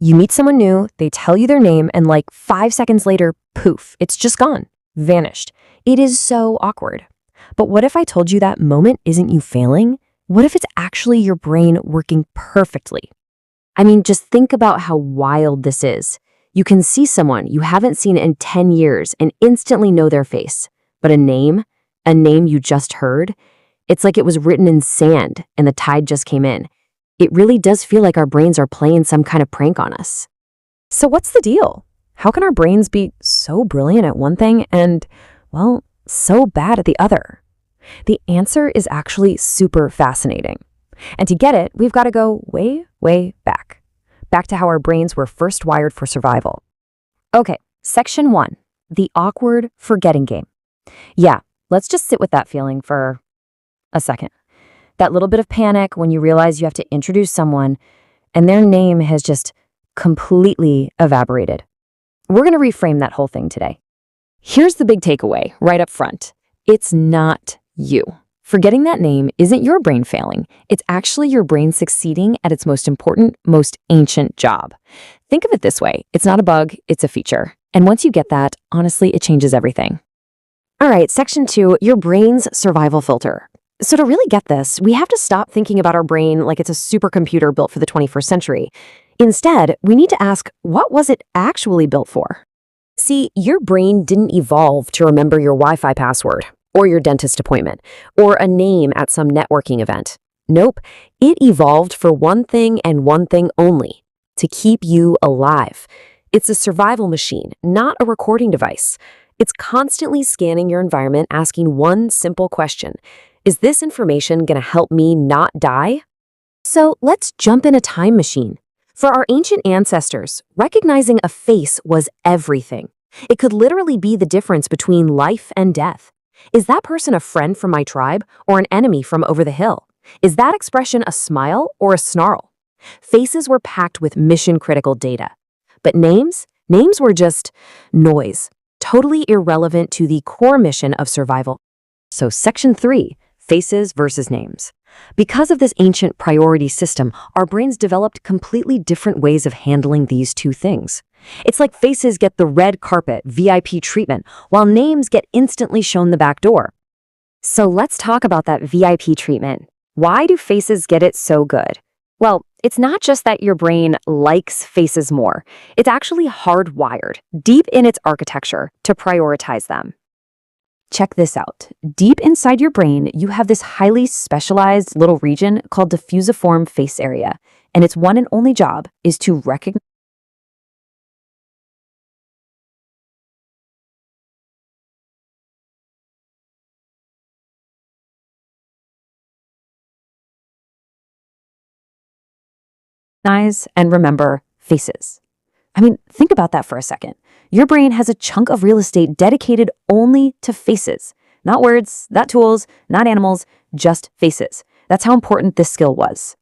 You meet someone new, they tell you their name, and like 5 seconds later, poof, it's just gone, vanished. It is so awkward. But what if I told you that moment isn't you failing? What if it's actually your brain working perfectly? I mean, just think about how wild this is. You can see someone you haven't seen in 10 years and instantly know their face. But a name you just heard, it's like it was written in sand and the tide just came in. It really does feel like our brains are playing some kind of prank on us. So what's the deal? How can our brains be so brilliant at one thing and, well, so bad at the other? The answer is actually super fascinating. And to get it, we've got to go way, way back. Back to how our brains were first wired for survival. Okay, section 1, the awkward forgetting game. Yeah, let's just sit with that feeling for a second. That little bit of panic when you realize you have to introduce someone and their name has just completely evaporated. We're going to reframe that whole thing today. Here's the big takeaway right up front. It's not you. Forgetting that name isn't your brain failing. It's actually your brain succeeding at its most important, most ancient job. Think of it this way. It's not a bug, it's a feature. And once you get that, honestly, it changes everything. All right, section 2, your brain's survival filter. So to really get this, we have to stop thinking about our brain like it's a supercomputer built for the 21st century. Instead, we need to ask, what was it actually built for? See, your brain didn't evolve to remember your Wi-Fi password, or your dentist appointment, or a name at some networking event. Nope, it evolved for one thing and one thing only, to keep you alive. It's a survival machine, not a recording device. It's constantly scanning your environment, asking one simple question. Is this information going to help me not die? So let's jump in a time machine. For our ancient ancestors, recognizing a face was everything. It could literally be the difference between life and death. Is that person a friend from my tribe or an enemy from over the hill? Is that expression a smile or a snarl? Faces were packed with mission-critical data. But names were just noise, totally irrelevant to the core mission of survival. So section 3, faces versus names. Because of this ancient priority system, our brains developed completely different ways of handling these two things. It's like faces get the red carpet, VIP treatment, while names get instantly shown the back door. So let's talk about that VIP treatment. Why do faces get it so good? Well, it's not just that your brain likes faces more. It's actually hardwired, deep in its architecture, to prioritize them. Check this out. Deep inside your brain, you have this highly specialized little region called the fusiform face area, and its one and only job is to recognize and remember faces. I mean, think about that for a second. Your brain has a chunk of real estate dedicated only to faces. Not words, not tools, not animals, just faces. That's how important this skill was.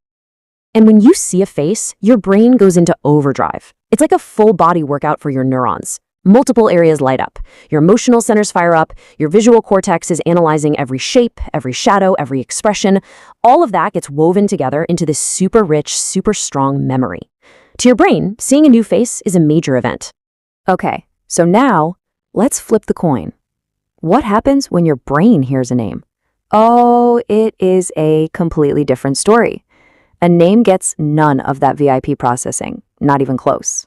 And when you see a face, your brain goes into overdrive. It's like a full body workout for your neurons. Multiple areas light up. Your emotional centers fire up. Your visual cortex is analyzing every shape, every shadow, every expression. All of that gets woven together into this super rich, super strong memory. To your brain, seeing a new face is a major event. Okay, so now let's flip the coin. What happens when your brain hears a name? Oh, it is a completely different story. A name gets none of that VIP processing, not even close.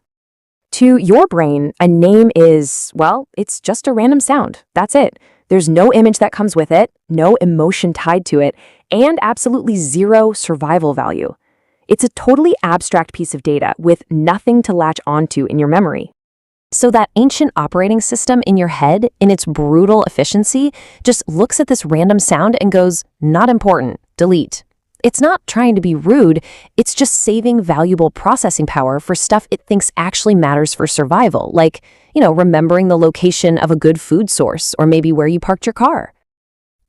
To your brain, a name is, well, it's just a random sound. That's it. There's no image that comes with it, no emotion tied to it, and absolutely zero survival value. It's a totally abstract piece of data with nothing to latch onto in your memory. So that ancient operating system in your head, in its brutal efficiency, just looks at this random sound and goes, not important, delete. It's not trying to be rude, it's just saving valuable processing power for stuff it thinks actually matters for survival, like, remembering the location of a good food source or maybe where you parked your car.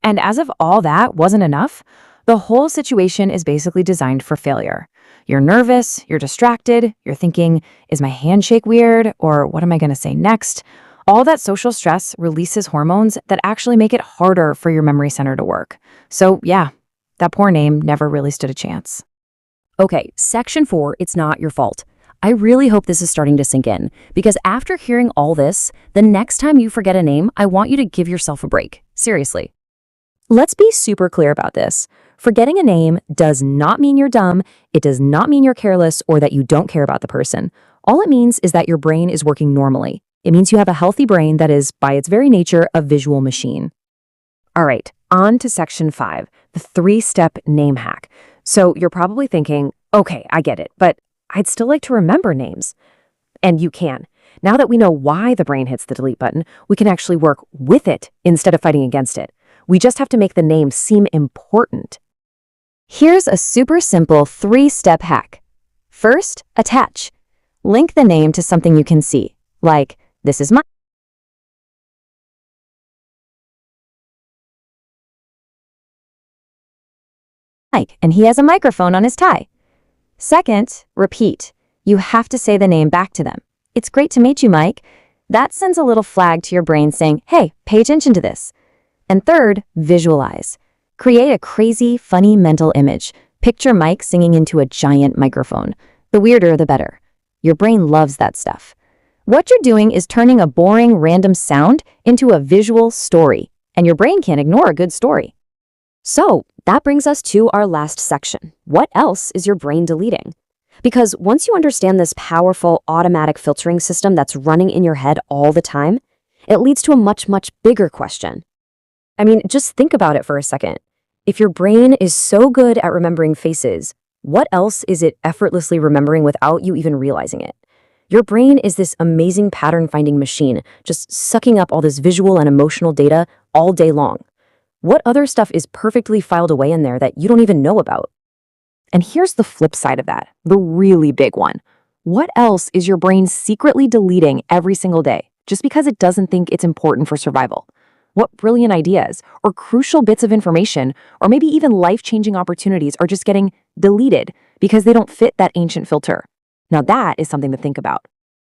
And as if all that wasn't enough, the whole situation is basically designed for failure. You're nervous, you're distracted, you're thinking, is my handshake weird, or what am I going to say next? All that social stress releases hormones that actually make it harder for your memory center to work. So yeah, that poor name never really stood a chance. Okay, section 4, it's not your fault. I really hope this is starting to sink in, because after hearing all this, the next time you forget a name, I want you to give yourself a break. Seriously. Let's be super clear about this. Forgetting a name does not mean you're dumb, it does not mean you're careless or that you don't care about the person. All it means is that your brain is working normally. It means you have a healthy brain that is, by its very nature, a visual machine. All right, on to section 5, the 3-step name hack. So you're probably thinking, okay, I get it, but I'd still like to remember names. And you can. Now that we know why the brain hits the delete button, we can actually work with it instead of fighting against it. We just have to make the name seem important. Here's a super simple 3-step hack. First, attach. Link the name to something you can see, like, this is Mike, and he has a microphone on his tie. Second, repeat. You have to say the name back to them. It's great to meet you, Mike. That sends a little flag to your brain saying, hey, pay attention to this. And third, visualize. Create a crazy, funny mental image. Picture Mike singing into a giant microphone. The weirder, the better. Your brain loves that stuff. What you're doing is turning a boring, random sound into a visual story, and your brain can't ignore a good story. So that brings us to our last section. What else is your brain deleting? Because once you understand this powerful automatic filtering system that's running in your head all the time, it leads to a much, much bigger question. I mean, just think about it for a second. If your brain is so good at remembering faces, what else is it effortlessly remembering without you even realizing it? Your brain is this amazing pattern-finding machine, just sucking up all this visual and emotional data all day long. What other stuff is perfectly filed away in there that you don't even know about? And here's the flip side of that, the really big one. What else is your brain secretly deleting every single day, just because it doesn't think it's important for survival? What brilliant ideas, or crucial bits of information, or maybe even life-changing opportunities are just getting deleted because they don't fit that ancient filter? Now that is something to think about.